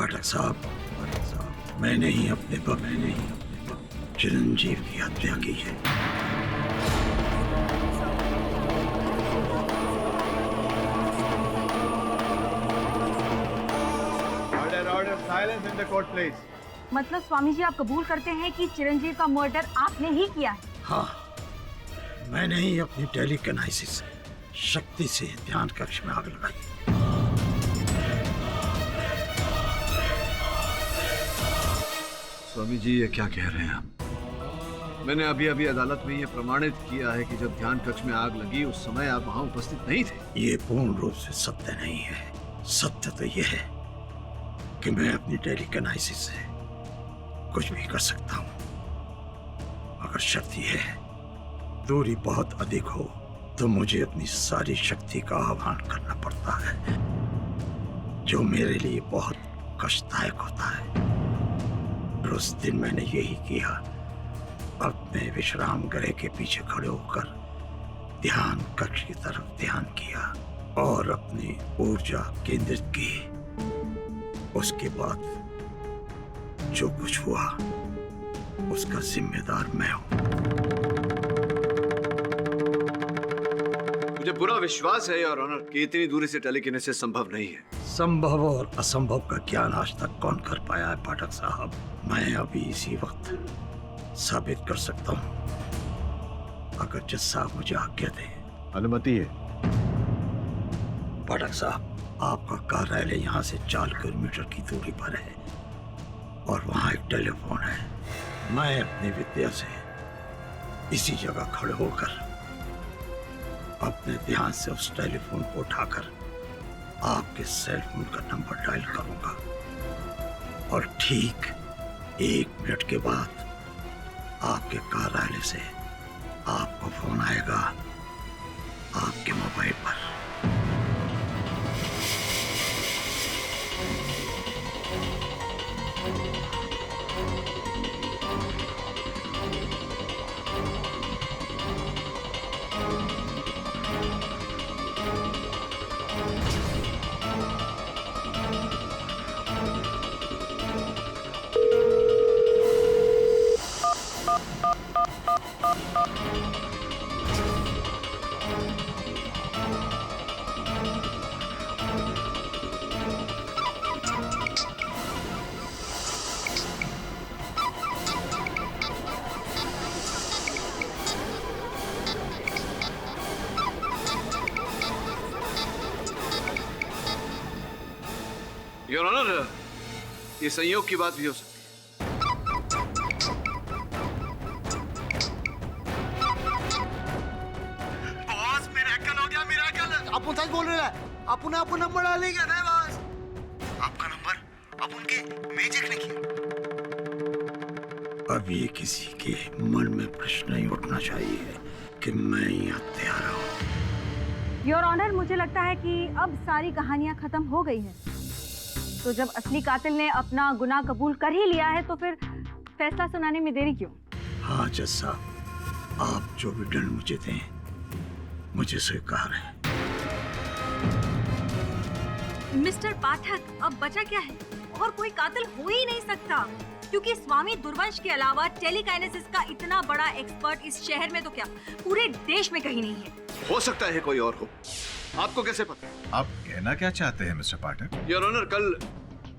पाठक साहब, मैंने ही अपने चिरंजीव की हत्या की है। Order, silence in the court, please. मतलब स्वामी जी आप कबूल करते हैं कि चिरंजीव का मर्डर आपने ही किया है? हाँ, मैंने ही अपनी टेलीकिनेसिस शक्ति से ध्यान कक्ष में आग लगाई। स्वामी जी ये क्या कह रहे हैं आप? मैंने अभी अभी अदालत में ये प्रमाणित किया है कि जब ध्यान कक्ष में आग लगी उस समय आप वहां उपस्थित नहीं थे। ये पूर्ण रूप से सत्य नहीं है। सत्य तो ये है कि मैं अपनी टेलीकिनेसिस से कुछ भी कर सकता हूँ। अगर शक्ति है, दूरी बहुत अधिक हो तो मुझे अपनी सारी शक्ति का आह्वान करना पड़ता है, जो मेरे लिए बहुत कष्टदायक होता है। और उस दिन मैंने यही किया। अपने विश्राम गृह के पीछे खड़े होकर ध्यान कक्ष की तरफ ध्यान किया और अपनी ऊर्जा केंद्रित की। उसके बाद जो कुछ हुआ उसका जिम्मेदार मैं हूं। मुझे पूरा विश्वास है योर ऑनर कि इतनी दूरी से टेलीकिनेसिस संभव नहीं है। संभव और असंभव का ज्ञान आज तक कौन कर पाया है पाठक साहब? मैं अभी इसी वक्त साबित कर सकता हूं, अगर जज साहब मुझे आज्ञा दें। अनुमति है। पाठक साहब, आपका कार्यालय यहाँ से 4 किलोमीटर की दूरी पर है और वहाँ एक टेलीफोन है। मैं अपनी विद्या से इसी जगह खड़े होकर अपने ध्यान से उस टेलीफोन को उठाकर आपके सेल फोन का नंबर डायल करूंगा और ठीक 1 मिनट के बाद आपके कार्यालय से आपको फोन आएगा आपके मोबाइल पर। योर ऑनर, ये संयोग की बात भी हो सकती है। बॉस मिरेकल हो गया, मिरेकल। अपन सच बोल रहे हैं। अपन नंबर डालेंगे ना बॉस। आपका नंबर अपन के मैजिक ने किया। अब ये किसी के मन में प्रश्न नहीं उठना चाहिए कि मैं यहाँ तैयार हूँ। योर ऑनर, मुझे लगता है कि अब सारी कहानियां खत्म हो गई हैं। तो जब असली कातिल ने अपना गुनाह कबूल कर ही लिया है तो फिर फैसला सुनाने में देरी क्यों? हाँ जज साहब, आप जो भी दंड मुझे दें मुझे स्वीकार है। मिस्टर पाठक, अब बचा क्या है? और कोई कातिल हो ही नहीं सकता, क्योंकि स्वामी दुर्वंश के अलावा टेलीकाइनेसिस का इतना बड़ा एक्सपर्ट इस शहर में तो क्या पूरे देश में कहीं नहीं है। हो सकता है कोई और हो, आपको कैसे पता? आप कहना क्या चाहते हैं मिस्टर पाठक? योर ऑनर, कल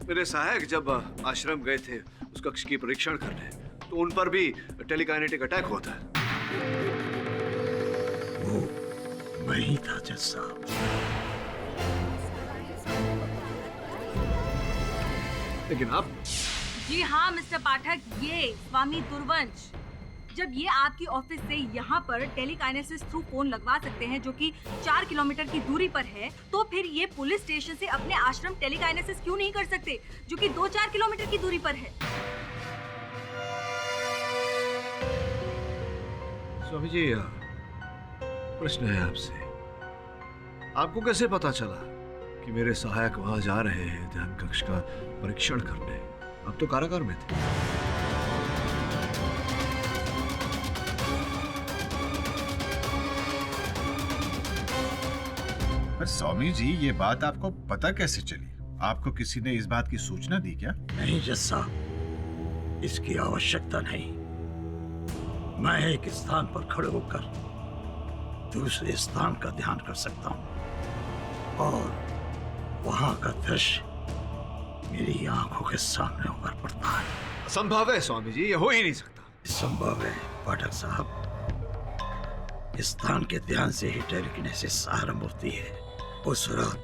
मेरे सहायक जब आश्रम गए थे उस कक्ष की परीक्षण करने, तो उन पर भी टेलीकाइनेटिक अटैक होता है। वो वही था जज साहब। लेकिन आप? जी हाँ मिस्टर पाठक, ये स्वामी दुर्वंश जब ये आपकी ऑफिस से यहाँ पर टेलीकाइनेसिस थ्रू फोन लगवा सकते हैं, जो कि 4 किलोमीटर की दूरी पर है, तो फिर ये पुलिस स्टेशन से अपने आश्रम टेलीकाइनेसिस क्यों नहीं कर सकते, जो कि 2-4 किलोमीटर की दूरी पर है? स्वामी जी, प्रश्न है आपसे, आपको कैसे पता चला कि मेरे सहायक वहां जा रहे हैं ध्यान कक्ष का परीक्षण करने? अब तो कारागार में थे। पर स्वामी जी, ये बात आपको पता कैसे चली? आपको किसी ने इस बात की सूचना दी क्या? नहीं जज साहब, इसकी आवश्यकता नहीं। मैं एक स्थान पर खड़े होकर दूसरे स्थान का ध्यान कर सकता हूं और वहां का दृश्य मेरी आंखों के सामने उभर पड़ता है। असंभव है स्वामी जी, ये हो ही नहीं सकता। संभव है पाठक साहब। स्थान के ध्यान से ही टेलीकिनेसिस आरंभ होती है। उस रात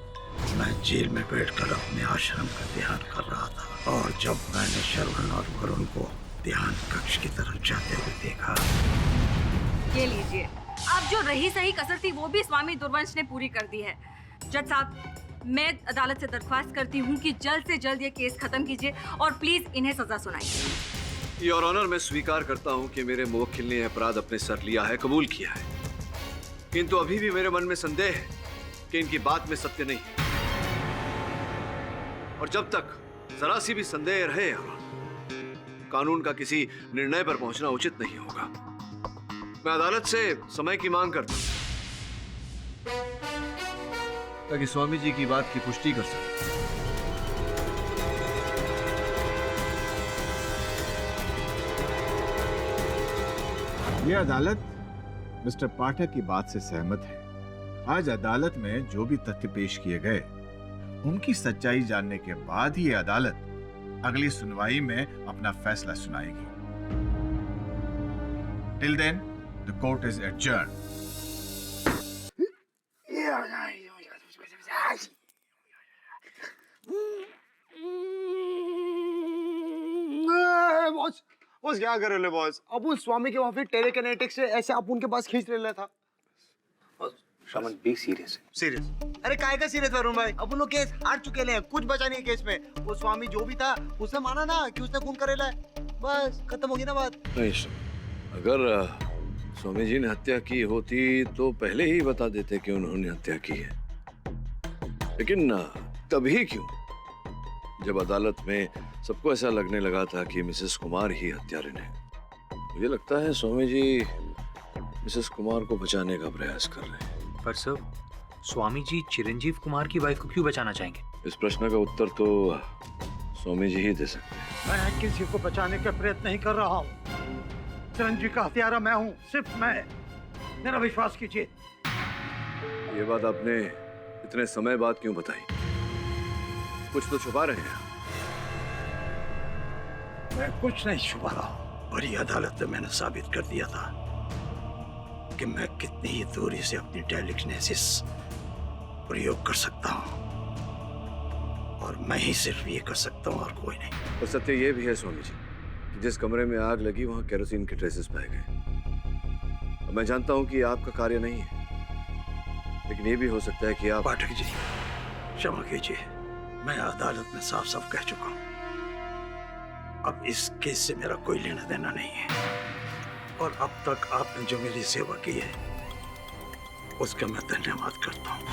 मैं जेल में बैठकर अपने आश्रम का ध्यान कर रहा था और जब मैंने श्रवण और वरुण को ध्यान कक्ष की तरफ जाते हुए देखा। ये लीजिए, अब जो रही सही कसर थी वो भी स्वामी दुर्वंश ने पूरी कर दी है। जज साहब, मैं अदालत से दरख्वास्त करती हूँ कि जल्द से जल्द ये केस खत्म कीजिए और प्लीज इन्हें सजा सुनाइए। योर ऑनर, मैं स्वीकार करता हूँ कि मेरे मुवक्किल ने अपराध अपने सर लिया है, कबूल किया है, किंतु अभी भी मेरे मन में संदेह है कि इनकी बात में सत्य नहीं है। और जब तक जरा सी भी संदेह रहे, कानून का किसी निर्णय पर पहुंचना उचित नहीं होगा। मैं अदालत से समय की मांग करता हूं ताकि स्वामी जी की बात की पुष्टि कर सके। यह अदालत मिस्टर पाठक की बात से सहमत है। आज अदालत में जो भी तथ्य पेश किए गए, उनकी सच्चाई जानने के बाद ही यह अदालत अगली सुनवाई में अपना फैसला सुनाएगी। Till then the court is adjourned. Boss boss क्या कर रहे हो बॉस? अपन स्वामी के वहां पे टेलीकिनेटिक्स से ऐसे अपन के पास खींच रहा था। शमन बी सीरियस है। सीरियस? अरे काय का सीरियस वरुण भाई? अपन लोग केस हार चुके हैं, कुछ बचा नहीं है केस में। वो स्वामी जो भी था उसने माना ना कि उसने खून करेला है, बस खत्म होगी ना बात। नहीं, अगर स्वामी जी ने हत्या की होती तो पहले ही बता देते कि उन्होंने हत्या की है। लेकिन तभी क्यों, जब अदालत में सबको ऐसा लगने लगा था कि मिसेस कुमार ही हत्यारिन है। मुझे लगता है स्वामी जी मिसेस कुमार को बचाने का प्रयास कर रहे हैं। पर सर, स्वामी जी चिरंजीव कुमार की वाइफ को क्यों बचाना चाहेंगे? इस प्रश्न का उत्तर तो स्वामी जी ही दे सकते हैं। मैं किसी को बचाने का प्रयत्न नहीं कर रहा हूँ। चिरंजीव का हत्यारा मैं हूँ, सिर्फ मैं। मेरा विश्वास कीजिए। ये बात आपने इतने समय बाद क्यों बताई? कुछ तो छुपा रहे हैं। मैं कुछ नहीं छुपा रहा हूँ। बड़ी अदालत में मैंने साबित कर दिया था कि मैं कितनी ही दूरी से अपनी टेलीकिनेसिस प्रयोग कर सकता हूँ और मैं ही सिर्फ ये कर सकता हूँ और कोई नहीं। और सत्य ये भी है स्वामी जी, जिस कमरे में आग लगी वहां केरोसिन के ट्रेसेस पाए गए। और मैं जानता हूं कि आपका कार्य नहीं है, लेकिन ये भी हो सकता है कि आप। पाठक जी, क्षमा कीजिए, मैं अदालत में साफ साफ कह चुका हूं। अब इस केस से मेरा कोई लेना देना नहीं है और अब तक आपने जो मेरी सेवा की है उसका मैं धन्यवाद करता हूं।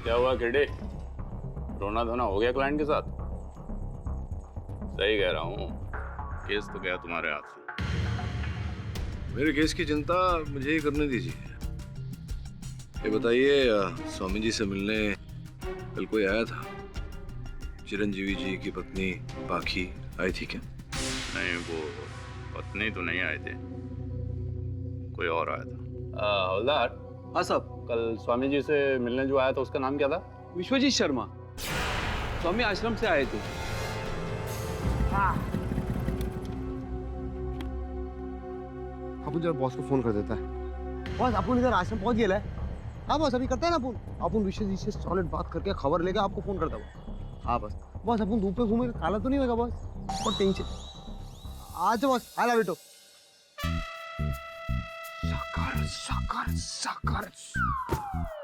क्या हुआ किडे? रोना धोना हो गया क्लाइंट के साथ? सही कह रहा हूँ, केस तो गया तुम्हारे हाथ से। मेरे केस की चिंता मुझे ही करने दीजिए। ये बताइए, स्वामी जी से मिलने कल कोई आया था? चिरंजीवी जी की पत्नी पाखी आई थी क्या? नहीं, वो पत्नी तो नहीं आए थे, कोई और आया था। हवलदार। हाँ साहब। कल स्वामी जी से मिलने जो आया था उसका नाम क्या था? विश्वजीत शर्मा, स्वामी आश्रम से आए थे। अपन जरा बॉस को फोन कर देता है। बॉस, अपन इधर आश्रम पहुंच गया है। हाँ बॉस, अभी करते हैं ना अपन विश्वजीत से सॉलिड बात करके खबर लेके आपको फोन करता हूँ। हाँ बॉस। बॉस, अपन धूप में घूमेंगे, काला तो नहीं होगा बॉस? और टेंशन। अच्छा बॉस, आला बेटो।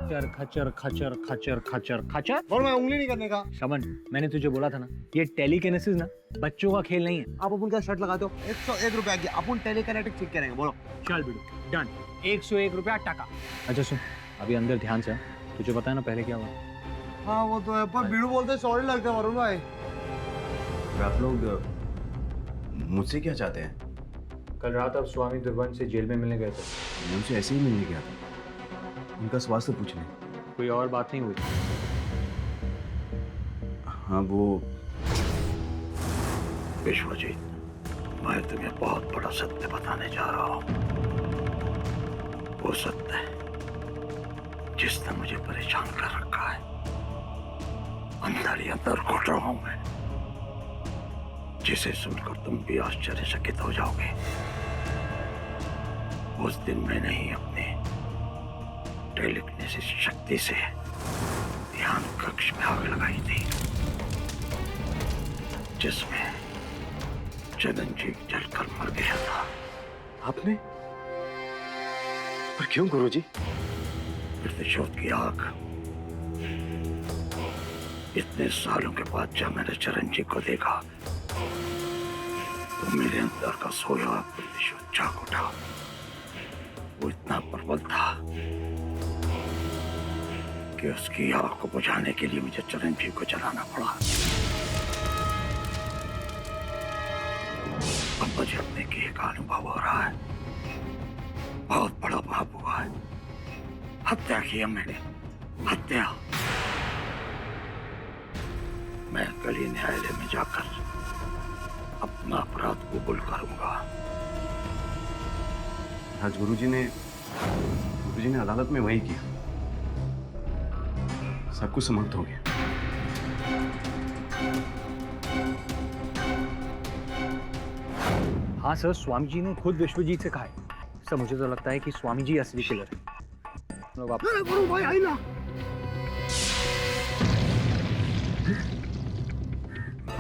खचर खचर खचर खचर खचर। और मैं उंगली नहीं करने का। शमन, मैंने तुझे बोला था ना, ये टेलीकिनेसिस ना बच्चों का खेल नहीं है। आप अपन क्या शर्ट लगाते हो? 101 रुपया की अपन टेलीकिनेटिक सीख करेंगे। बोलो। चल बिडू, डन। 101 रुपया टका। अच्छा सुन, अभी अंदर ध्यान से। तुझे पता है ना पहले क्या हुआ? हाँ वो तो है, पर बीड़ू बोलते सॉरी लगता है वरुण भाई। आप लोग मुझसे क्या चाहते हैं? कल रात आप स्वामी दुर्वंश से जेल में मिलने गए थे। मैं उनसे ऐसे ही मिलने गया था, उनका स्वास्थ्य पूछने। कोई और बात नहीं हुई? हाँ वो विश्वजीत, मैं तुम्हें बहुत बड़ा सत्य बताने जा रहा हूँ। वो सत्य जिसने मुझे परेशान कर रखा है, अंदर ही अंदर घुट रहा हूं मैं, जिसे सुनकर तुम भी आश्चर्यचकित हो जाओगे। उस दिन मैंने ही अपने टेलीकिनेसिस शक्ति से ध्यान कक्ष में आग लगाई थी, जिसमें चिरंजीव जलकर मर गया था। आपने? पर क्यों गुरुजी? प्रतिशोध की आग। इतने सालों के बाद जब मैंने चिरंजीव को देखा तो मेरे अंदर का सोया हुआ प्रतिशोध जाग उठा। वो इतना प्रबल था कि उसकी आग को बुझाने के लिए मुझे चिरंजीव को जलाना पड़ा। अब मुझे अपने किए का अनुभव हो रहा है। बहुत बड़ा पाप हुआ है। हत्या की है मैंने, हत्या। मैं कल ही न्यायालय में जाकर अपना अपराध कबूल करूंगा। आज गुरुजी ने अदालत में वही किया, सब कुछ समाप्त हो गया। हाँ सर, स्वामी जी ने खुद विश्वजीत से कहा है। सर मुझे तो लगता है कि स्वामी जी असली किलर है। गुरु भाई आई ना।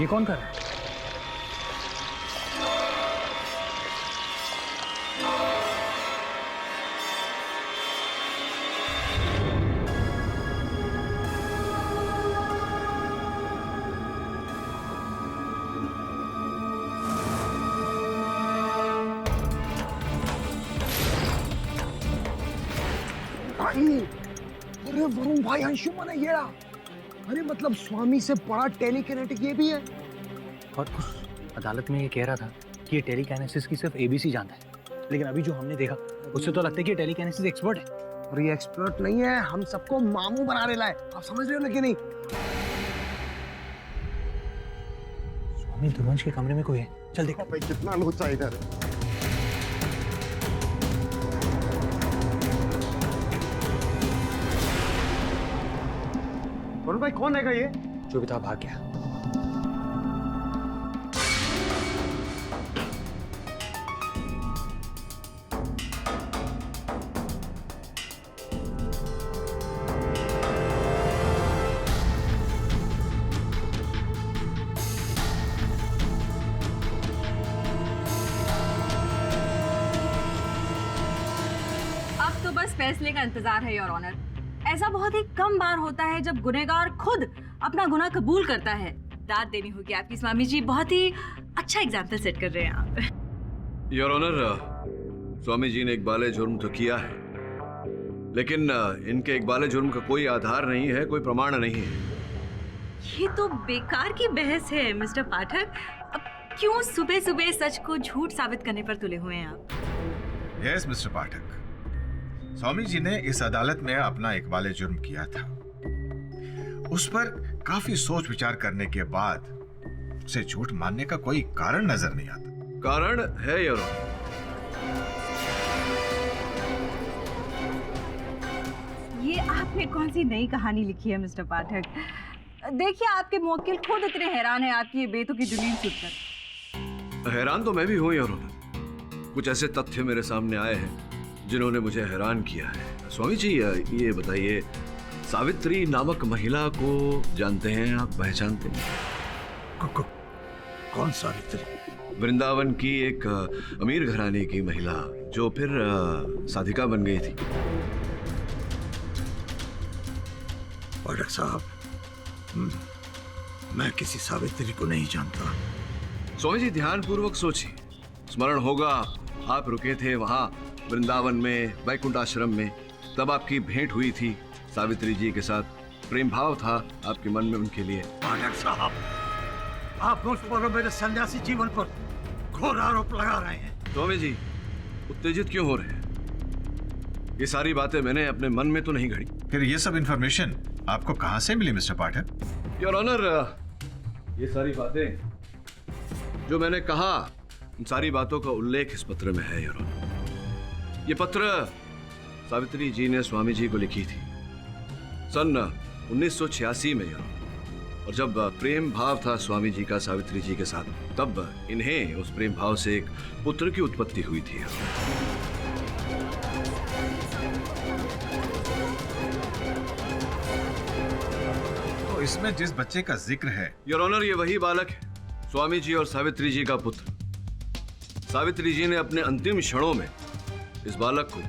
ये कौन कर रहा है? अरे वरुण भाई, अंशुमन है ये रहा। अरे मतलब स्वामी से बड़ा टेलीकिनेटिक ये भी है। और उस अदालत में ये कह रहा था कि ये टेलीकाइनेसिस की सिर्फ एबीसी जानता है, लेकिन अभी जो हमने देखा उससे तो लगता है कि ये टेलीकाइनेसिस एक्सपर्ट है। और ये एक्सपर्ट नहीं है, हम सबको मामू बना रहा है। आप समझ रहे हो ना कि नहीं? स्वामी दुर्वंश के कमरे में कोई है, चल देख। भाई कितना लोचा इधर। वरुण भाई कौन है ये? जो भी था भाग गया। अब तो बस फैसले का इंतजार है योर ऑनर। ऐसा बहुत ही कम बार होता है जब गुनहगार खुद अपना गुनाह कबूल करता है। दाद देनी होगी आपकी स्वामी जी, बहुत ही अच्छा एग्जाम्पल सेट कर रहे हैं आप। योर ऑनर, स्वामी जी ने इकबाल जुर्म तो किया है, लेकिन इनके इकबाल जुर्म का कोई आधार नहीं है, कोई प्रमाण नहीं है। ये तो बेकार की बहस है मिस्टर पाठक। अब क्यों सुबह सुबह सच को झूठ साबित करने पर तुले हुए हैं आप? यस मिस्टर पाठक, स्वामी जी ने इस अदालत में अपना इकबाल जुर्म किया था। उस पर काफी सोच विचार करने के बाद उसे झूठ मानने का कोई कारण नजर नहीं आता। कारण है योर ऑनर। ये आपने कौन सी नई कहानी लिखी है मिस्टर पाठक? देखिए आपके मुवक्किल खुद इतने हैरान है आपकी ये बेतुकी दलील सुनकर। हैरान तो मैं भी हूं योर ऑनर। कुछ ऐसे तथ्य मेरे सामने आए हैं जिन्होंने मुझे हैरान किया है। स्वामी जी ये बताइए, सावित्री नामक महिला को जानते हैं आप, पहचानते हैं? कौन सावित्री? वृंदावन की एक अमीर घराने की महिला जो फिर साधिका बन गई थी। पाठक साहब, मैं किसी सावित्री को नहीं जानता। स्वामी जी ध्यान पूर्वक सोचिए, स्मरण होगा आप रुके थे वहां वृंदावन में वैकुंठ आश्रम में, तब आपकी भेंट हुई थी सावित्री जी के साथ। प्रेम भाव था आपके मन में उनके लिए। पाठक साहब, आप मुझ पर मेरे सन्यासी जीवन पर घोर आरोप लगा रहे हैं। स्वामी जी उत्तेजित क्यों हो रहे हैं? ये सारी बातें मैंने अपने मन में तो नहीं घड़ी। फिर ये सब इंफॉर्मेशन आपको कहां से मिली मिस्टर पाठक? योर ऑनर, ये सारी बातें जो मैंने कहा, उन सारी बातों का उल्लेख इस पत्र में है योर ऑनर। ये पत्र सावित्री जी ने स्वामी जी को लिखी थी सन 1986 में योर ऑनर। और जब प्रेम भाव था स्वामी जी का सावित्री जी के साथ, तब इन्हें उस प्रेम भाव से एक पुत्र की उत्पत्ति हुई थी। तो इसमें जिस बच्चे का जिक्र है योर ऑनर, ये वही बालक है, स्वामी जी और सावित्री जी का पुत्र। सावित्री जी ने अपने अंतिम क्षणों में इस बालक को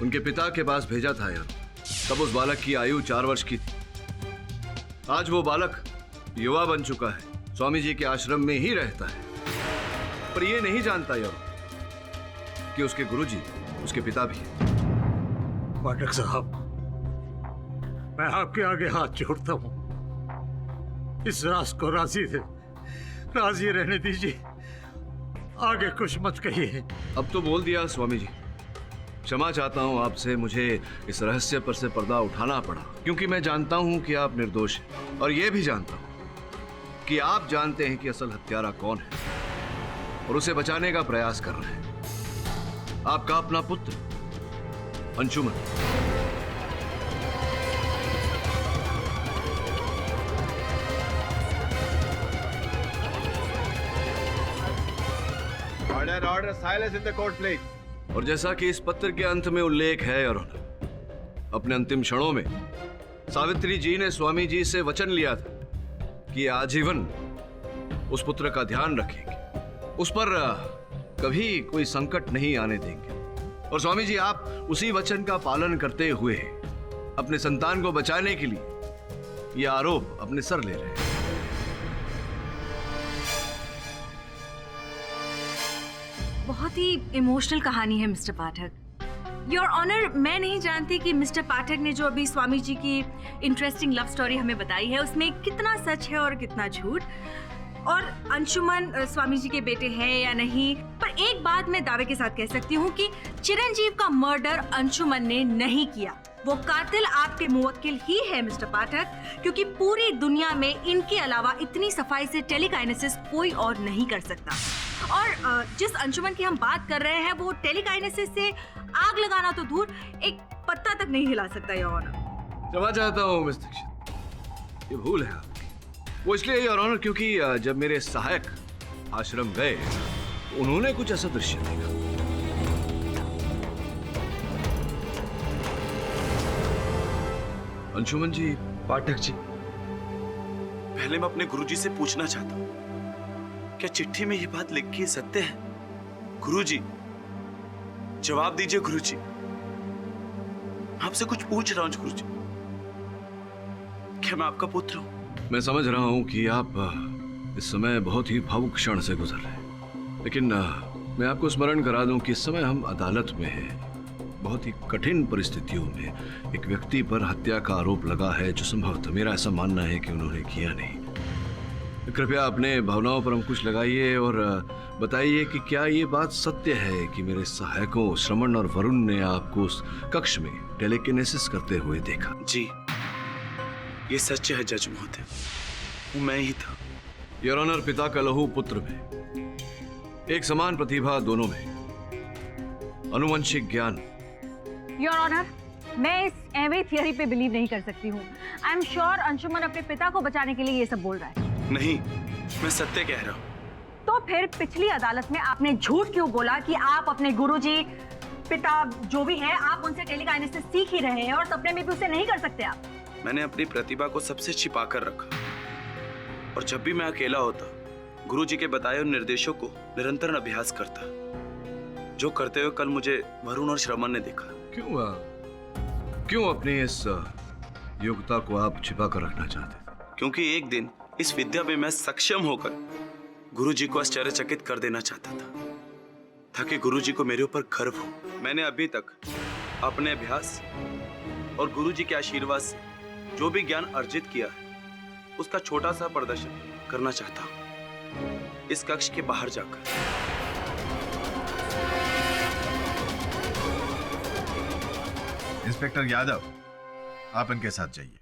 उनके पिता के पास भेजा था यार। तब उस बालक की आयु 4 वर्ष की थी। आज वो बालक युवा बन चुका है, स्वामी जी के आश्रम में ही रहता है, पर ये नहीं जानता यार कि उसके गुरुजी उसके पिता भी हैं। पाठक साहब, मैं आपके आगे हाथ जोड़ता हूं, इस राज को राजी रहने दीजिए, आगे कुछ मत कहिए। अब तो बोल दिया स्वामी जी, क्षमा चाहता हूं आपसे, मुझे इस रहस्य पर से पर्दा उठाना पड़ा, क्योंकि मैं जानता हूं कि आप निर्दोष हैं, और यह भी जानता हूं कि आप जानते हैं कि असल हत्यारा कौन है और उसे बचाने का प्रयास कर रहे हैं। आपका अपना पुत्र Anshuman. Order, silence in the court, please. और जैसा कि इस पत्र के अंत में उल्लेख है और अपने अंतिम क्षणों में सावित्री जी ने स्वामी जी से वचन लिया था कि आजीवन उस पुत्र का ध्यान रखेंगे, उस पर कभी कोई संकट नहीं आने देंगे। और स्वामी जी, आप उसी वचन का पालन करते हुए अपने संतान को बचाने के लिए यह आरोप अपने सर ले रहे हैं। बहुत ही इमोशनल कहानी है मिस्टर पाठक। योर ऑनर, मैं नहीं जानती कि मिस्टर पाठक ने जो अभी स्वामी जी की इंटरेस्टिंग लव स्टोरी हमें बताई है उसमें कितना सच है और कितना झूठ, और अंशुमन स्वामी जी के बेटे हैं या नहीं। पर एक बात मैं दावे के साथ कह सकती हूँ कि चिरंजीव का मर्डर अंशुमन ने नहीं किया। वो कातिल आपके मुवक्किल ही है मिस्टर पाठक, क्योंकि पूरी दुनिया में इनके अलावा इतनी सफाई से टेलीकाइनेसिस कोई और नहीं कर सकता। और जिस अंशुमन की हम बात कर रहे हैं वो टेलीकाइनेसिस से आग लगाना तो दूर, एक पत्ता तक नहीं हिला सकता। योर ऑनर, क्षमा चाहता हूं मिस दीक्षित, ये भूल है आपकी। वो इसलिए योर ऑनर क्योंकि जब मेरे सहायक आश्रम गए तो उन्होंने कुछ ऐसा दृश्य देखा। अंशुमन जी। पाठक जी, पहले मैं अपने गुरुजी से पूछना चाहता हूँ, क्या चिट्ठी में ये बात लिखी सत्य है? गुरुजी, जवाब दीजिए गुरुजी, आपसे कुछ पूछ रहा हूँ गुरुजी। क्या मैं आपका पुत्र हूँ? मैं समझ रहा हूँ कि आप इस समय बहुत ही भावुक क्षण से गुजर रहे हैं, लेकिन मैं आपको स्मरण करा दूं कि इस समय हम अदालत में हैं। बहुत ही कठिन परिस्थितियों में एक व्यक्ति पर हत्या का आरोप लगा है, जो संभवतः मेरा ऐसा मानना है कि उन्होंने किया नहीं। कृपया अपने भावनाओं पर अंकुश लगाइए और बताइए कि क्या ये बात सत्य है कि मेरे सहायकों श्रमण और वरुण ने आपको उस कक्ष में टेलीकिनेसिस करते हुए देखा? जी, ये सच है जज महोदय, वो मैं ही था। योर ऑनर, पिता का लहू पुत्र में, एक समान प्रतिभा दोनों में, अनुवंशिक ज्ञान। योर ऑनर, मैं इस एवे थियरी पे बिलीव नहीं कर सकती हूँ। आई एम श्योर अंशुमन अपने पिता को बचाने के लिए ये सब बोल रहा है। नहीं, मैं सत्य कह रहा हूँ। तो फिर पिछली अदालत में आपने झूठ क्यों बोला कि आप अपने गुरुजी, पिता जो भी है, आप उनसे टेलीकाइनेसिस सीख ही रहे हैं और सपने में भी उसे नहीं कर सकते आप? मैंने अपनी प्रतिभा को सबसे छिपा कर रखा, और जब भी मैं अकेला होता गुरुजी के बताए हुए निर्देशों को निरंतर अभ्यास करता, जो करते हुए कल मुझे वरुण और श्रमण ने देखा। क्यों अपनी इस योग्यता को आप छिपा कर रखना चाहते थे? क्योंकि एक दिन इस विद्या में मैं सक्षम होकर गुरुजी को आश्चर्यचकित कर देना चाहता था, ताकि गुरुजी को मेरे ऊपर गर्व हो। मैंने अभी तक अपने अभ्यास और गुरुजी के आशीर्वाद से जो भी ज्ञान अर्जित किया है उसका छोटा सा प्रदर्शन करना चाहता हूँ इस कक्ष के बाहर जाकर। इंस्पेक्टर यादव, आप इनके साथ जाइए।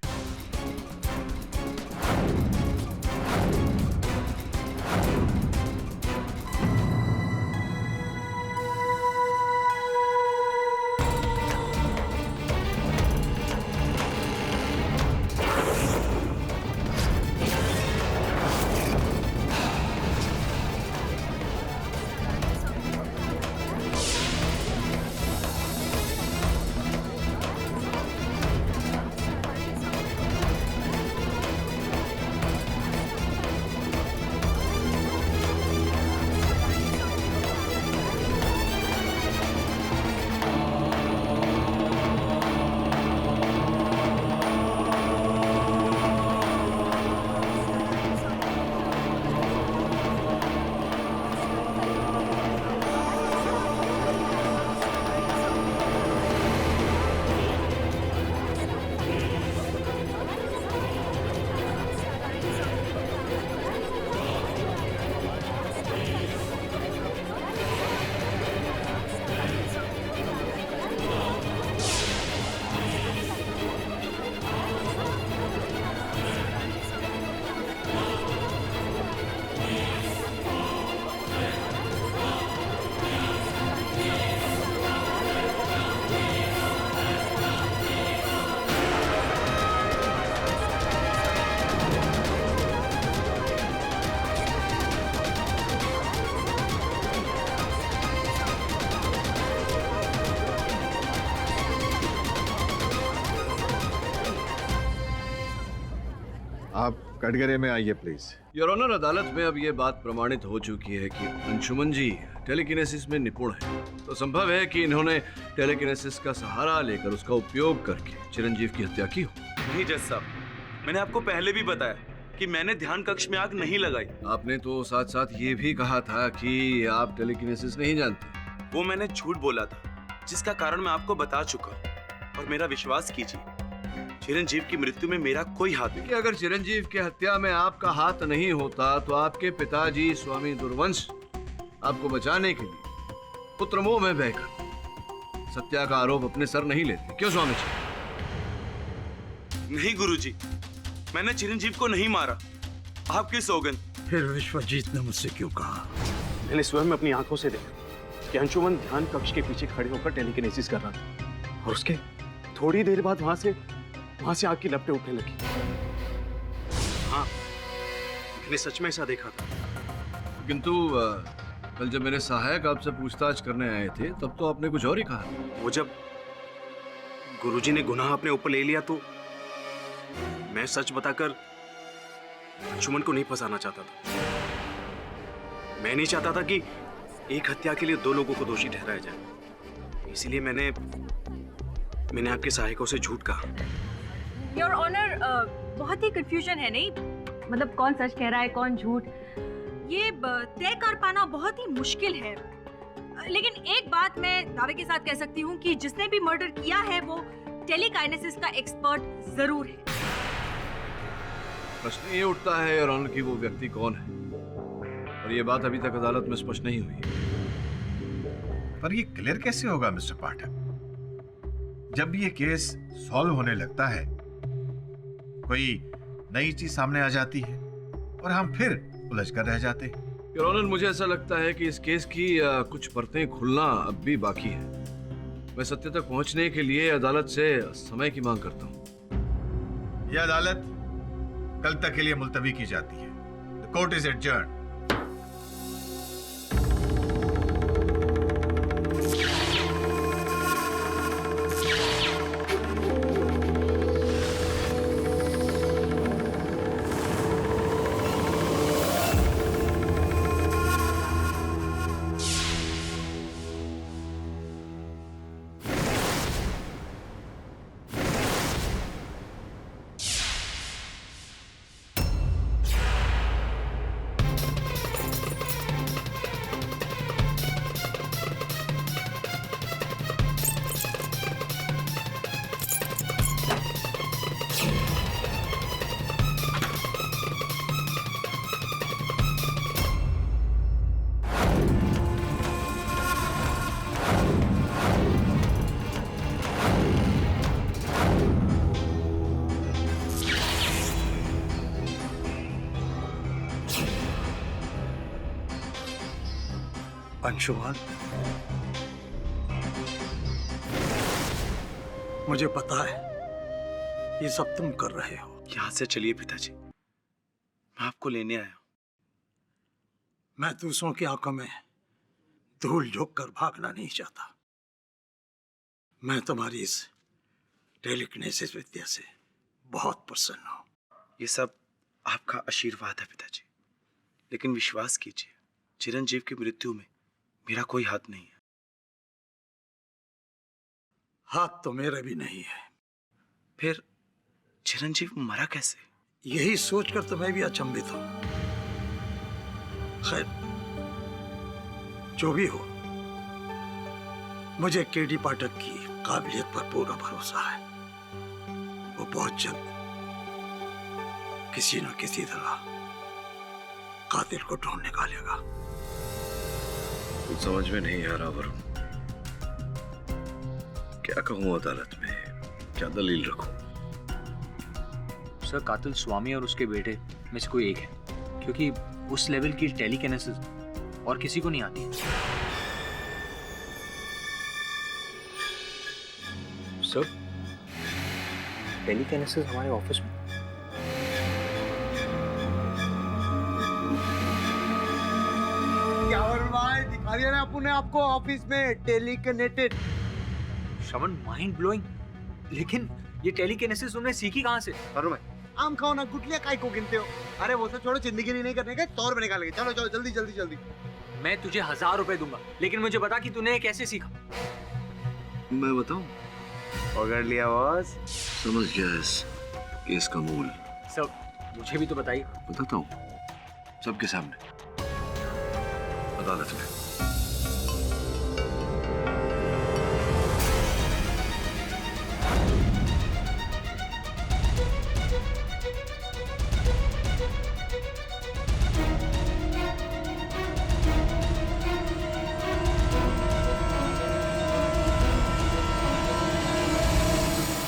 आप कटघरे में आइए प्लीज। योर ऑनर, अदालत में अब ये बात प्रमाणित हो चुकी है कि अंशुमन जी टेलीकिनेसिस में निपुण है। तो संभव है कि इन्होंने टेलीकिनेसिस का सहारा लेकर उसका उपयोग करके चिरंजीव की हत्या की हो। नहीं जज साहब, मैंने आपको पहले भी बताया कि मैंने ध्यान कक्ष में आग नहीं लगाई। आपने तो साथ साथ ये भी कहा था कि आप टेलीकिनेसिस नहीं जानते। वो मैंने झूठ बोला था, जिसका कारण मैं आपको बता चुका हूँ। और मेरा विश्वास कीजिए, चिरंजीव की मृत्यु में मेरा कोई हाथ नहीं। कि अगर चिरंजीव की हत्या में आपका हाथ नहीं होता तो आपके पिताजी स्वामी दुर्वंश आपको बचाने के लिए पुत्रमोह में बहकर सत्या का आरोप अपने सर नहीं लेते। क्यों स्वामी जी? नहीं गुरुजी, मैंने चिरंजीव को नहीं मारा। आपकी सौगंध। फिर विश्वजीत ने मुझसे क्यों कहा? मैंने स्वयं अपनी आंखों से देखा कि अंशुमन ध्यान कक्ष के पीछे खड़े होकर टेलीकिनेसिस कर रहा था, और उसके थोड़ी देर बाद वहां से आग की लपटें उठने लगी। हाँ, मैंने सच में ऐसा देखा था। किंतु कल जब मेरे सहायक आपसे पूछताछ करने आए थे तब तो आपने कुछ और ही कहा। वो जब गुरुजी ने गुनाह अपने ऊपर ले लिया तो मैं सच बताकर अंशुमन को नहीं फंसाना चाहता था। मैं नहीं चाहता था कि एक हत्या के लिए दो लोगों को दोषी ठहराया जाए। इसीलिए मैंने आपके सहायकों से झूठ कहा। योर ऑनर, बहुत ही कंफ्यूजन है, नहीं? मतलब कौन सच कह रहा है, कौन झूठ, ये तय कर पाना बहुत ही मुश्किल है। लेकिन एक बात मैं दावे के साथ कह सकती हूँ कि जिसने भी मर्डर किया है वो टेलीकाइनेसिस का एक्सपर्ट जरूर है। प्रश्न ये उठता है योर ऑनर कि वो व्यक्ति कौन है, और ये बात अभी तक अदालत में स्पष्ट नहीं हुई। पर ये क्लियर कैसे होगा मिस्टर पाठक? जब ये केस सॉल्व होने लगता है, कोई नई चीज सामने आ जाती है और हम फिर उलझ कर रह जाते हैं। योर ऑनर, मुझे ऐसा लगता है कि इस केस की कुछ परतें खुलना अब भी बाकी है। मैं सत्य तक पहुंचने के लिए अदालत से समय की मांग करता हूं। यह अदालत कल तक के लिए मुलतवी की जाती है। The court is adjourned. Anshuman, मुझे पता है ये सब तुम कर रहे हो। यहां से चलिए पिताजी, मैं आपको लेने आया हूं। मैं दूसरों की आंखों में धूल झोंक कर भागना नहीं चाहता। मैं तुम्हारी इस टेलीकिनेसिस विद्या से बहुत प्रसन्न हूं। ये सब आपका आशीर्वाद है पिताजी, लेकिन विश्वास कीजिए, चिरंजीव की मृत्यु में मेरा कोई हाथ नहीं है। हाथ तो मेरे भी नहीं है। फिर चिरंजीव मरा कैसे? यही सोचकर तो मैं भी अचंभित हूं। खैर, जो भी हो, मुझे केडी पाठक की काबिलियत पर पूरा भरोसा है। वो बहुत जल्द किसी न किसी तरह कातिल को ढूंढ निकालेगा। कुछ समझ में नहीं आ रहा वरुण, क्या कहूं अदालत में, क्या दलील रखूं? सर, कातिल स्वामी और उसके बेटे में से कोई एक है, क्योंकि उस लेवल की टेलीकिनेसिस और किसी को नहीं आती है। सर, टेलीकिनेसिस हमारे ऑफिस में। क्या भाई दिखा दिया ना अपन ने आपको ऑफिस में टेलीकनेक्टेड। श्रवण, माइंड ब्लोइंग। लेकिन ये टेलीकिनेसिस तुमने सीखी कहाँ से? अरे भाई, आम खाओ ना, गुटलियां काय को गिनते हो? अरे वो सब छोड़ो, जिंदगी नहीं करने का, 100 रुपए निकाल के चलो चलो जल्दी जल्दी जल्दी। मैं तुझे 1000 रुपए दूंगा, लेकिन मुझे बता कि तूने कैसे सीखा। मैं बताऊं? पकड़ लिया बॉस। समझ गया इस केस का मूल। सर, मुझे भी तो बताइए। बताता हूं, सबके सामने, अदालत में।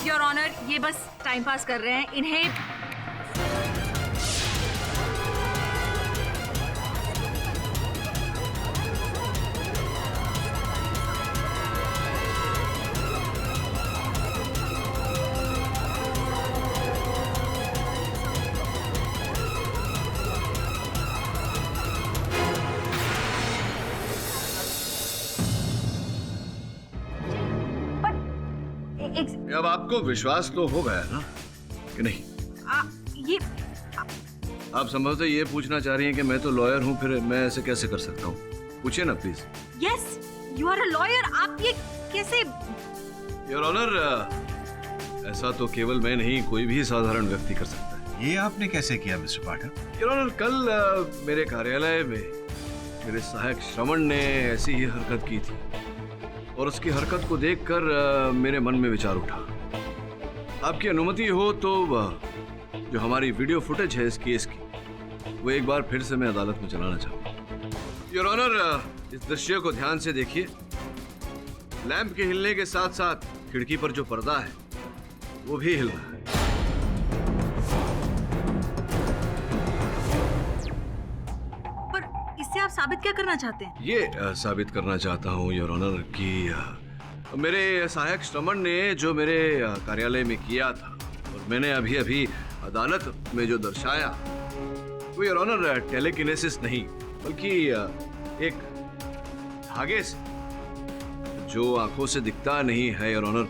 योर ऑनर, ये बस टाइम पास कर रहे हैं। इन्हें अब आपको विश्वास तो हो गया ना कि नहीं? ये आप संभवतः ये पूछना चाह रही हैं कि मैं तो लॉयर हूं, फिर मैं ऐसे कैसे कर सकता हूं? पूछिए ना please. Yes, you are a lawyer. आप ये कैसे? योर ऑनर, ऐसा तो केवल मैं नहीं, कोई भी साधारण व्यक्ति कर सकता है। ये आपने कैसे किया मिस्टर पाठक? योर ऑनर, कल मेरे कार्यालय में मेरे सहायक श्रवण ने ऐसी ही हरकत की थी, और उसकी हरकत को देखकर मेरे मन में विचार उठा। आपकी अनुमति हो तो जो हमारी वीडियो फुटेज है इस केस की, वो एक बार फिर से मैं अदालत में चलाना चाहूँ। योर ऑनर, इस दृश्य को ध्यान से देखिए। लैंप के हिलने के साथ साथ खिड़की पर जो पर्दा है वो भी हिल रहा है। इससे आप साबित क्या करना चाहते हैं? ये साबित करना चाहता हूँ योर ऑनर कि मेरे सहायक श्रवण ने जो मेरे कार्यालय में किया था और मैंने अभी अभी अदालत में जो दर्शाया, वो योर ऑनर टेलीकिनेसिस नहीं, बल्कि एक धागे से, जो आंखों से दिखता नहीं है योर ऑनर,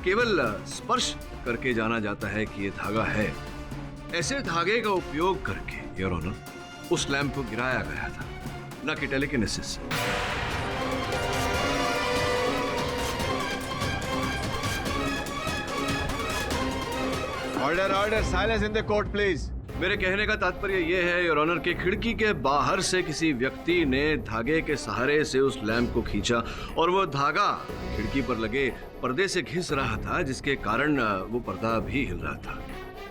केवल स्पर्श करके जाना जाता है कि ये धागा है। ऐसे धागे का उपयोग करके योर ऑनर उस लैंप को गिराया गया था, न कि टेलीकिनेसिस से। Order order, silence in the court please. मेरे कहने का तात्पर्य यह है योर ऑनर कि खिड़की के बाहर से किसी व्यक्ति ने धागे के सहारे से उस लैंप को खींचा, और वो धागा खिड़की पर लगे पर्दे से घिस रहा था, जिसके कारण वो पर्दा भी हिल रहा था।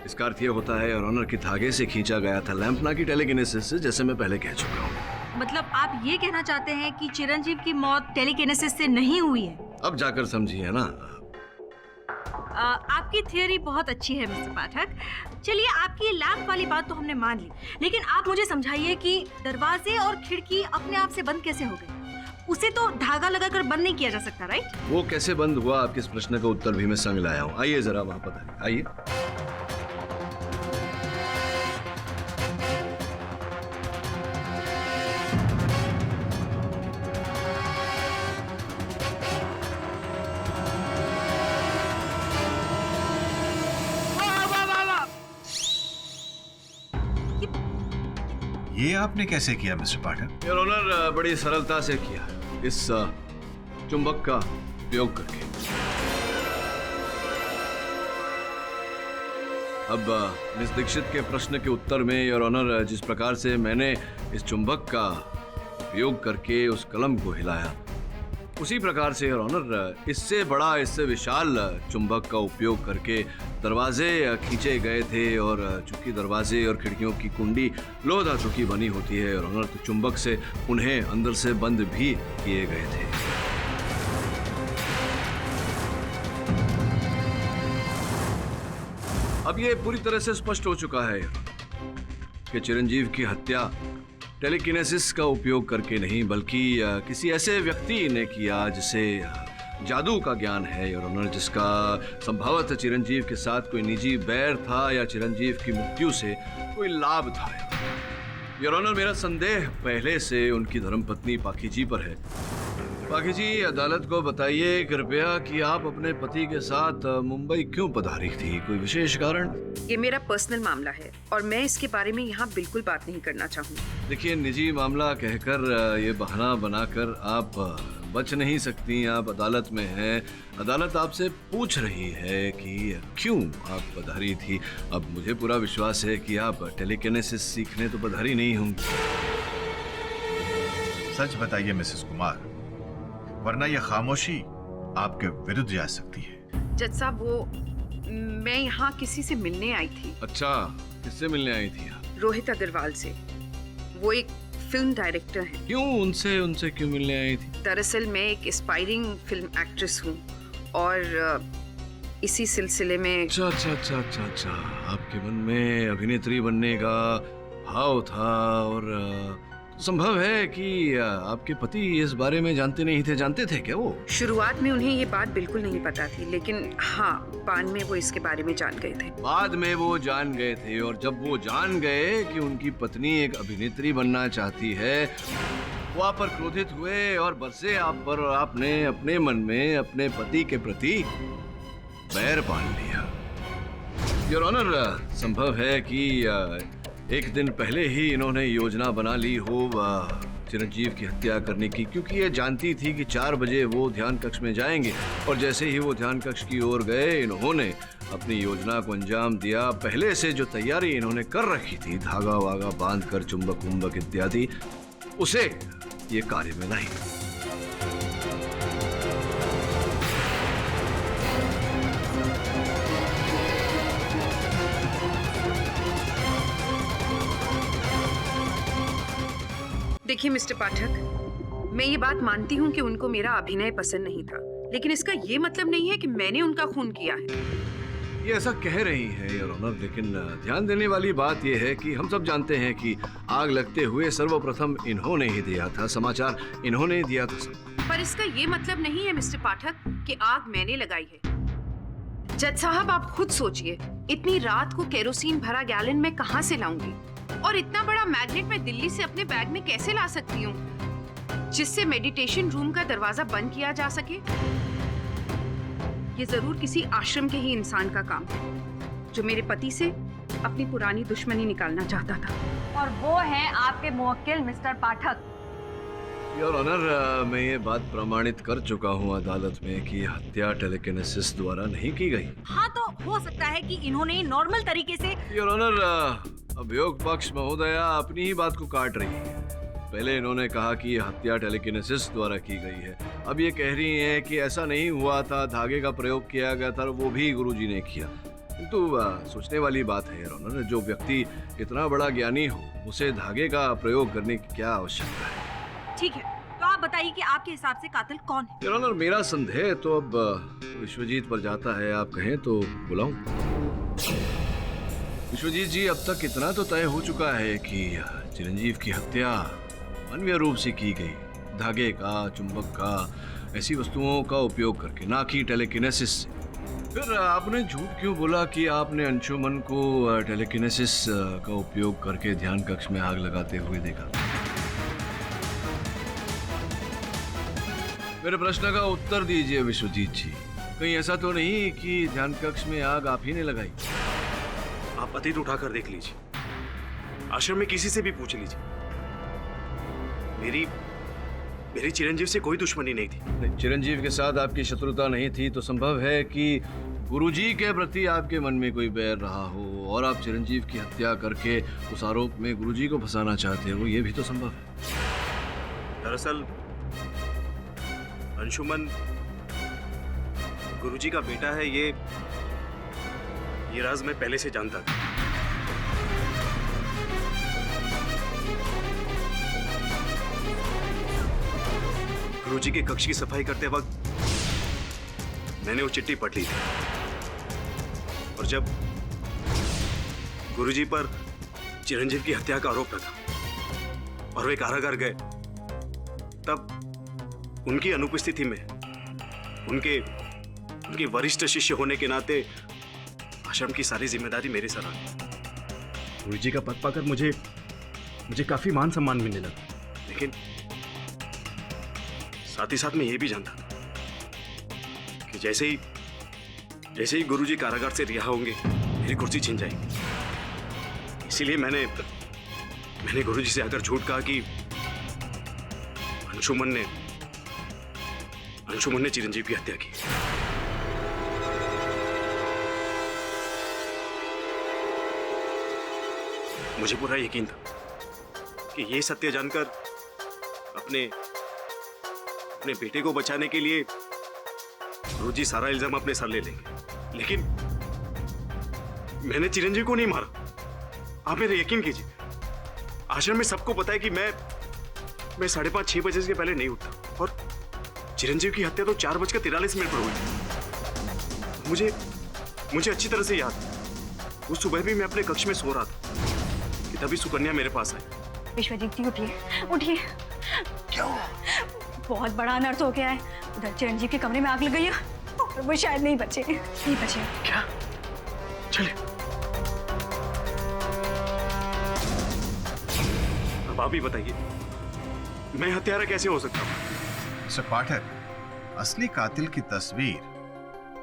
इसका अर्थ ये होता है योर ऑनर कि धागे से खींचा गया था लैंप, ना कि टेलीकिनेसिस से, जैसे मैं पहले कह चुका हूँ। मतलब आप ये कहना चाहते हैं कि चिरंजीव की मौत टेलीकिनेसिस से नहीं हुई है? अब जाकर समझिए ना। आपकी थियरी बहुत अच्छी है मिस्टर पाठक। चलिए, आपकी लैंप वाली बात तो हमने मान ली, लेकिन आप मुझे समझाइए कि दरवाजे और खिड़की अपने आप से बंद कैसे हो गए? उसे तो धागा लगाकर बंद नहीं किया जा सकता, राइट? वो कैसे बंद हुआ, आपके इस प्रश्न का उत्तर भी मैं संग लाया हूँ। आइए जरा वहां पर आइए। ये आपने कैसे किया मिस्टर पाठक? योर ऑनर, बड़ी सरलता से किया, इस चुंबक का उपयोग करके। अब मिस दीक्षित के प्रश्न के उत्तर में योर ऑनर, जिस प्रकार से मैंने इस चुंबक का उपयोग करके उस कलम को हिलाया, उसी प्रकार से योर ऑनर इससे बड़ा, इससे विशाल चुंबक का उपयोग करके दरवाजे खींचे गए थे। और चूंकि दरवाजे और खिड़कियों की कुंडी लोह धातु की बनी होती है योर ऑनर, तो चुंबक से उन्हें अंदर से बंद भी किए गए थे। अब ये पूरी तरह से स्पष्ट हो चुका है कि चिरंजीव की हत्या टेलीकिनेसिस का उपयोग करके नहीं, बल्कि किसी ऐसे व्यक्ति ने किया जिसे जादू का ज्ञान है योर ऑनर, जिसका संभवतः चिरंजीव के साथ कोई निजी बैर था या चिरंजीव की मृत्यु से कोई लाभ था। योर ऑनर, मेरा संदेह पहले से उनकी धर्मपत्नी पाखी जी पर है। पाखी जी, अदालत को बताइए कृपया कि आप अपने पति के साथ मुंबई क्यों पधारी थी? कोई विशेष कारण? ये मेरा पर्सनल मामला है और मैं इसके बारे में यहाँ बिल्कुल बात नहीं करना चाहूँगी। देखिए, निजी मामला कहकर ये बहाना बनाकर आप बच नहीं सकती। आप अदालत में हैं, अदालत आपसे पूछ रही है कि क्यों आप पधारी थी। अब मुझे पूरा विश्वास है कि आप टेलीकिनेसिस सीखने तो पधारी नहीं होंगी। सच बताइए मिसेस कुमार, वरना यह खामोशी आपके विरुद्ध जा सकती है। जज साहब, वो मैं यहाँ किसी से मिलने आई थी। अच्छा, किससे मिलने आई थी आप? रोहित अग्रवाल से। वो एक फिल्म डायरेक्टर हैं। क्यों उनसे क्यों मिलने आई थी? दरअसल मैं एक एस्पायरिंग फिल्म एक्ट्रेस हूँ और इसी सिलसिले में। अच्छा, आपके मन में अभिनेत्री बनने का भाव था और संभव है कि आपके पति इस बारे में जानते नहीं थे। जानते थे क्या वो? शुरुआत में उन्हें ये बात बिल्कुल नहीं पता थी, लेकिन हाँ, बाद में वो इसके बारे में जान गए थे। बाद में वो जान गए थे, और जब वो जान गए कि उनकी पत्नी एक अभिनेत्री बनना चाहती है, वो आप पर क्रोधित हुए और बरसे आप पर, और आपने अपने मन में अपने पति के प्रति बैर पाल लिया। योर ऑनर, संभव है कि एक दिन पहले ही इन्होंने योजना बना ली हो चिरंजीव की हत्या करने की, क्योंकि ये जानती थी कि 4 बजे वो ध्यान कक्ष में जाएंगे, और जैसे ही वो ध्यान कक्ष की ओर गए, इन्होंने अपनी योजना को अंजाम दिया। पहले से जो तैयारी इन्होंने कर रखी थी, धागा वागा बांध कर, चुंबक वुंबक इत्यादि, उसे ये कार्य में लाई। देखिए मिस्टर पाठक, मैं ये बात मानती हूँ कि उनको मेरा अभिनय पसंद नहीं था, लेकिन इसका ये मतलब नहीं है कि मैंने उनका खून किया है। ये ऐसा कह रही है योर ऑनर, लेकिन ध्यान देने वाली बात यह है कि हम सब जानते हैं कि आग लगते हुए सर्वप्रथम इन्होंने ही दिया था, समाचार इन्होंने ही दिया था। पर इसका ये मतलब नहीं है मिस्टर पाठक कि आग मैंने लगाई है। जज साहब, आप खुद सोचिए, इतनी रात को केरोसिन भरा गैलन में कहाँ से लाऊंगी, और इतना बड़ा मैग्नेट मैं दिल्ली से अपने बैग में कैसे ला सकती हूँ जिससे मेडिटेशन रूम का दरवाजा बंद किया जा सके? ये जरूर किसी आश्रम के ही इंसान का काम है जो मेरे पति से अपनी पुरानी दुश्मनी निकालना चाहता था। और वो है आपके मुवक्किल मिस्टर पाठक। योर ऑनर, मैं ये बात प्रमाणित कर चुका हूँ अदालत में कि हत्या टेलीकिनेसिस द्वारा नहीं की गई। हाँ, तो हो सकता है कि इन्होंने नॉर्मल तरीके से। योर ऑनर, अभियोग पक्ष महोदया अपनी ही बात को काट रही है। पहले इन्होंने कहा कि यह हत्या टेलीकिनेसिस द्वारा की गई है, अब ये कह रही हैं कि ऐसा नहीं हुआ था, धागे का प्रयोग किया गया था, वो भी गुरुजी ने किया। किंतु सोचने वाली बात है योर ऑनर, जो व्यक्ति इतना बड़ा ज्ञानी हो, उसे धागे का प्रयोग करने की क्या आवश्यकता है? ठीक है, तो आप आप बताइए कि आपके हिसाब से कातिल कौन है? योर ऑनर, मेरा संदेह तो अब विश्वजीत पर जाता है। आप कहें तो बुलाऊं? विश्वजीत जी, अब तक इतना तो तय हो चुका है कि चिरंजीव की हत्या मानवीय रूप से की गई, धागे का, चुंबक का, ऐसी वस्तुओं का उपयोग करके, ना कि टेलीकिनेसिस से। फिर आपने झूठ क्यों बोला कि आपने अंशुमन को टेलीकिनेसिस का उपयोग करके ध्यान कक्ष में आग लगाते हुए देखा? मेरे प्रश्न का उत्तर दीजिए विश्वजीत जी। कहीं ऐसा तो नहीं कि ध्यान कक्ष में आग आप ही ने लगाई? आप अतीत उठाकर देख लीजिए, आश्रम में किसी से भी पूछ लीजिए। मेरी चिरंजीव से कोई दुश्मनी नहीं थी। चिरंजीव के साथ आपकी शत्रुता नहीं थी तो संभव है कि गुरुजी के प्रति आपके मन में कोई बैर रहा हो और आप चिरंजीव की हत्या करके उस आरोप में गुरुजी को फंसाना चाहते हो, ये भी तो संभव है। दरअसल अंशुमन गुरुजी का बेटा है, ये राज मैं पहले से जानता था। गुरुजी के कक्ष की सफाई करते वक्त मैंने वो चिट्ठी पढ़ ली थी और जब गुरुजी पर चिरंजीव की हत्या का आरोप लगा और वे कारागार गए, तब उनकी अनुपस्थिति में उनके वरिष्ठ शिष्य होने के नाते आश्रम की सारी जिम्मेदारी मेरे सर आ गई। गुरुजी का पद पाकर मुझे काफी मान सम्मान मिलने लगा, लेकिन साथ ही साथ मैं ये भी जानता था कि जैसे ही गुरुजी कारागार से रिहा होंगे, मेरी कुर्सी छिन जाएगी। इसीलिए मैंने गुरुजी से आकर झूठ कहा कि अंशुमन ने चिरंजीव की हत्या की। मुझे पूरा यकीन था कि ये सत्य जानकर अपने बेटे को बचाने के लिए गुरुजी सारा इल्जाम अपने सर ले लेंगे, लेकिन मैंने चिरंजीव को नहीं मारा। आप मेरा यकीन कीजिए, आश्रम में सबको पता है कि मैं 5:30-6 बजे से पहले नहीं उठता और चिरंजीव की हत्या तो 4:43 पर हुई। मुझे अच्छी तरह से याद है, उस सुबह भी मैं अपने कक्ष में सो रहा था कि तभी सुकन्या मेरे पास आई। विश्वजीत जी उठिए, उठिए। क्यों? बहुत बड़ा अनर्थ हो गया है। उधर चिरंजीव के कमरे में आग लग गई है और वो शायद नहीं बचे। क्या? चलिए अब आप ही बताइए, मैं हत्यारा कैसे हो सकता हूँ? मिस्टर पाठक, असली कातिल की तस्वीर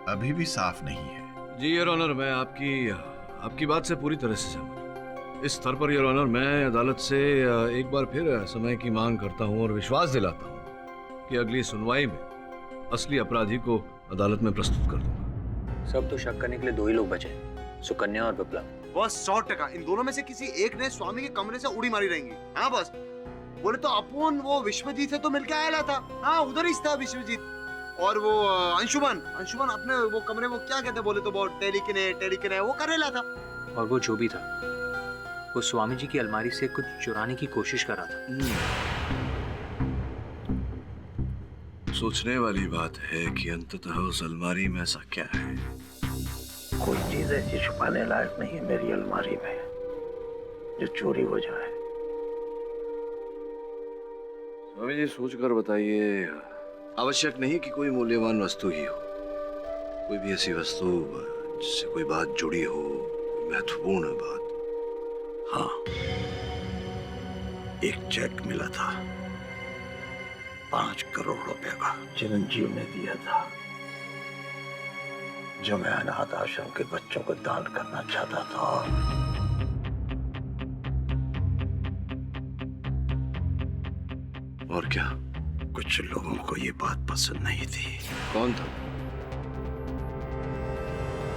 अभी भी साफ नहीं है। जी योर ऑनर, मैं आपकी बात से पूरी तरह से सहमत हूँ। इस स्तर पर योर ऑनर, मैं अदालत से एक बार फिर समय की मांग करता हूँ और विश्वास दिलाता हूँ कि अगली सुनवाई में असली अपराधी को अदालत में प्रस्तुत कर दूंगा। सब तो शक करने के लिए दो ही लोग बचे, सुकन्या और बिप्लव। बस 100% इन दोनों में से किसी एक ने स्वामी के कमरे से उड़ी मारी रहेंगी। हाँ बस, बोले तो अपन वो विश्वजीत से तो मिलके आया था। हाँ, उधर ही था विश्वजीत। और वो अंशुमन अपने वो कमरे, वो क्या कहते बोले तो बहुत टेलीकिने वो करेला था। और वो जो भी था, वो स्वामी जी की अलमारी से कुछ चुराने की कोशिश कर रहा था। सोचने वाली बात है कि अंततः उस अलमारी में ऐसा क्या है। कोई चीज ऐसी छुपाने लायक नहीं है मेरी अलमारी में जो चोरी हो जाए। स्वामी जी, सोच कर बताइए। आवश्यक नहीं कि कोई मूल्यवान वस्तु ही हो, कोई भी ऐसी वस्तु जिससे कोई बात जुड़ी हो, महत्वपूर्ण बात। हाँ, एक चेक मिला था 5 करोड़ रुपए का, चिरंजीव ने दिया था, जो मैं अनाथ आश्रम के बच्चों को दान करना चाहता था। और क्या? कुछ लोगों को ये बात पसंद नहीं थी। कौन था?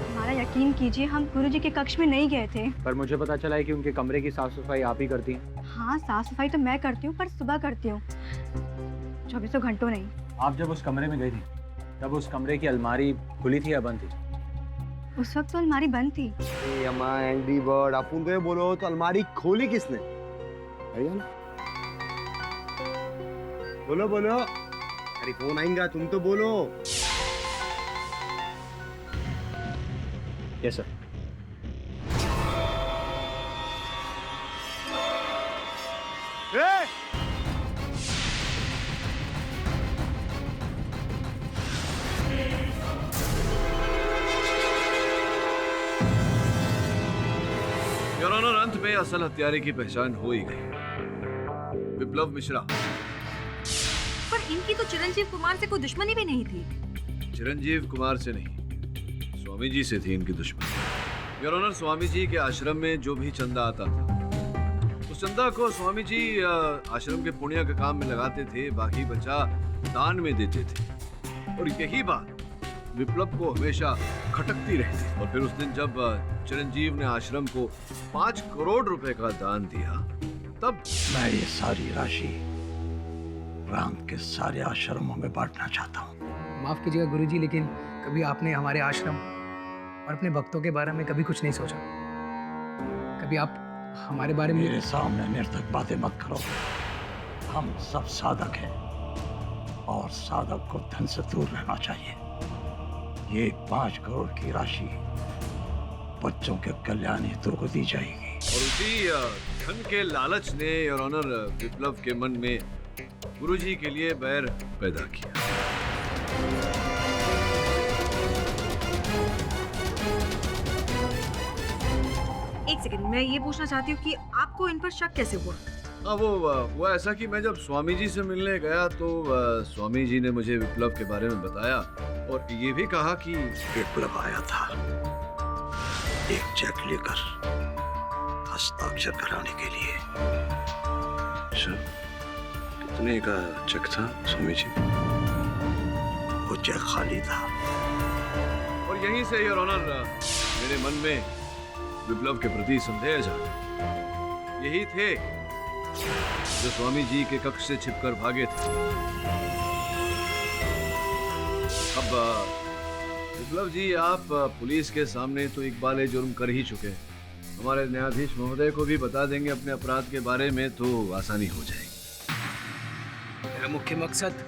हमारा यकीन कीजिए, हम गुरुजी के कक्ष में नहीं गए थे। पर मुझे पता चला है कि उनके कमरे की साफ सफाई आप ही करती हैं। हाँ, साफ सफाई तो मैं करती हूँ, पर सुबह करती हूँ, 24 घंटों नहीं। आप जब उस कमरे में गई थी, तब उस कमरे की अलमारी खुली थी या बंद थी? उस वक्त तो अलमारी बंद थी। अम्मा एंग्री बर्ड, अपन को ये बोलो तो अलमारी खोली किसने? बोलो बोलो, अरे फोन आएगा, तुम तो बोलो। Yes sir. योर ऑनर, अंत में असल हत्यारे की पहचान हो ही गई, विप्लव मिश्रा। पर इनकी तो चिरंजीव कुमार से कोई दुश्मनी भी नहीं थी। चिरंजीव कुमार से नहीं, स्वामी जी से थी इनकी दुश्मनी। योर ऑनर, स्वामी जी के आश्रम में जो भी चंदा आता था, उस चंदा को स्वामी जी आश्रम के पुण्य के काम में लगाते थे, बाकी बचा दान में देते थे। और यही बात विप्लव को हमेशा खटकती रहती। और फिर उस दिन जब चिरंजीव ने आश्रम को 5 करोड़ रुपए का दान दिया, तब मैं ये सारी राशि प्रांत के सारे आश्रमों में बांटना चाहता हूँ। माफ कीजिएगा गुरुजी, लेकिन कभी आपने हमारे आश्रम और अपने भक्तों के बारे में कभी कुछ नहीं सोचा? कभी आप हमारे बारे में? मेरे सामने निर्थक बातें मत करो। हम सब साधक हैं और साधक को धन से दूर रहना चाहिए। ये 5 करोड़ की राशि बच्चों के कल्याण हेतु को दी जाएगी। और उसी धन के लालच ने योर ऑनर विप्लव के मन में गुरुजी के लिए बैर पैदा किया। एक सेकंड, मैं ये पूछना चाहती हूँ कि आपको इन पर शक कैसे हुआ? हाँ, वो ऐसा कि मैं जब स्वामी जी से मिलने गया तो स्वामी जी ने मुझे विप्लव के बारे में बताया और ये भी कहा कि विप्लव आया था एक चेक लेकर हस्ताक्षर कराने के लिए। सर, कितने का चेक था स्वामी जी? वो चेक खाली था। और यहीं से योर ऑनर मेरे मन में विप्लव के प्रति संदेह जागा। यही थे जो स्वामी जी के कक्ष से छिपकर भागे थे। अब विप्लव जी, आप पुलिस के सामने तो इकबाल जुर्म कर ही चुके हैं। हमारे न्यायाधीश महोदय को भी बता देंगे अपने अपराध के बारे में तो आसानी हो जाएगी। मेरा मुख्य मकसद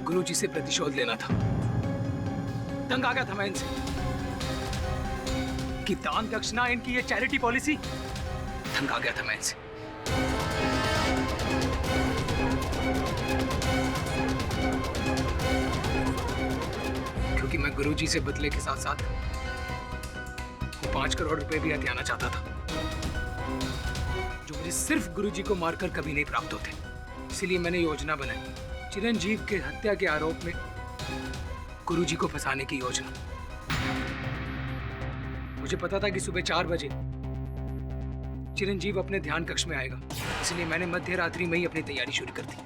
गुरुजी से प्रतिशोध लेना था। तंग आ गया था मैं इनसे कि दान दक्षिणा इनकी ये चैरिटी पॉलिसी, तंग आ गया था मैं इनसे। क्योंकि मैं गुरुजी से बदले के साथ साथ 5 करोड़ रुपए भी हथियाना चाहता था, जो मुझे सिर्फ गुरुजी को मारकर कभी नहीं प्राप्त होते। इसीलिए मैंने योजना बनाई, चिरंजीव के हत्या के आरोप में गुरुजी को फंसाने की योजना। मुझे पता था कि सुबह 4 बजे चिरंजीव अपने ध्यान कक्ष में आएगा, इसलिए मैंने मध्य रात्रि में ही अपनी तैयारी शुरू कर दी।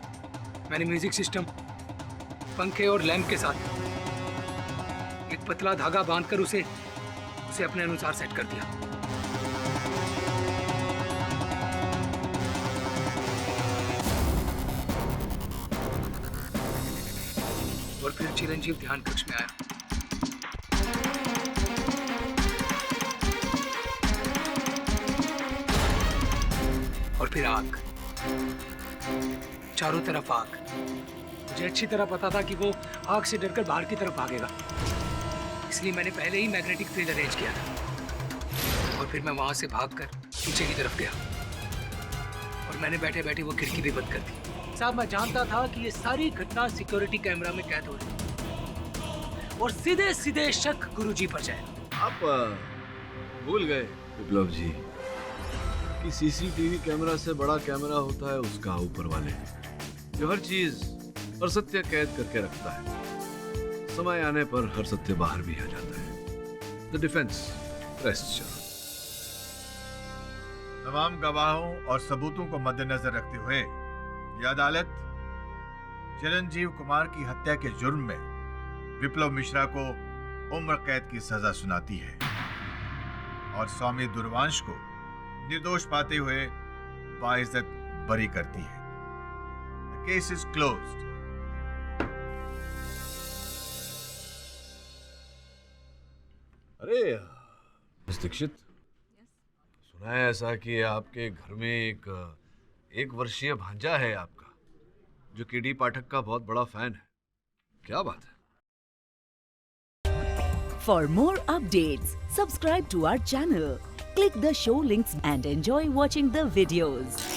मैंने म्यूजिक सिस्टम, पंखे और लैंप के साथ एक पतला धागा बांधकर उसे अपने अनुसार सेट कर दिया। और फिर चिरंजीव ध्यान कक्ष में आया। और फिर आग, चारों तरफ आग। मुझे अच्छी तरह पता था कि वो आग से डरकर बाहर की तरफ भागेगा, इसलिए मैंने पहले ही मैग्नेटिक फील्ड अरेंज किया था। और फिर मैं वहां से भागकर पीछे की तरफ गया और मैंने बैठे बैठे वो खिड़की भी बंद कर दी। साहब, मैं जानता था कि ये सारी घटना सिक्योरिटी कैमरा में कैद हो रही और सीधे सीधे शक गुरुजी पर जाए। आप भूल गए विप्लव जी कि सीसीटीवी कैमरा से बड़ा कैमरा होता है उसका ऊपर वाले, जो हर चीज और सत्य कैद करके रखता है। समय आने पर हर सत्य बाहर भी आ जाता है। The defence rests. तमाम गवाहों और सबूतों को मद्देनजर रखते हुए यह अदालत चिरंजीव कुमार की हत्या के जुर्म में विप्लव मिश्रा को उम्र कैद की सजा सुनाती है और स्वामी दुर्वांश को निर्दोष पाते हुए बाइज्जत बरी करती है। The case is closed. अरे मिस दीक्षित, सुना है ऐसा कि आपके घर में एक 1 वर्षीय भांजा है आपका, जो केडी पाठक का बहुत बड़ा फैन है। क्या बात है। For more updates, subscribe to our channel, click the show links and enjoy watching the videos.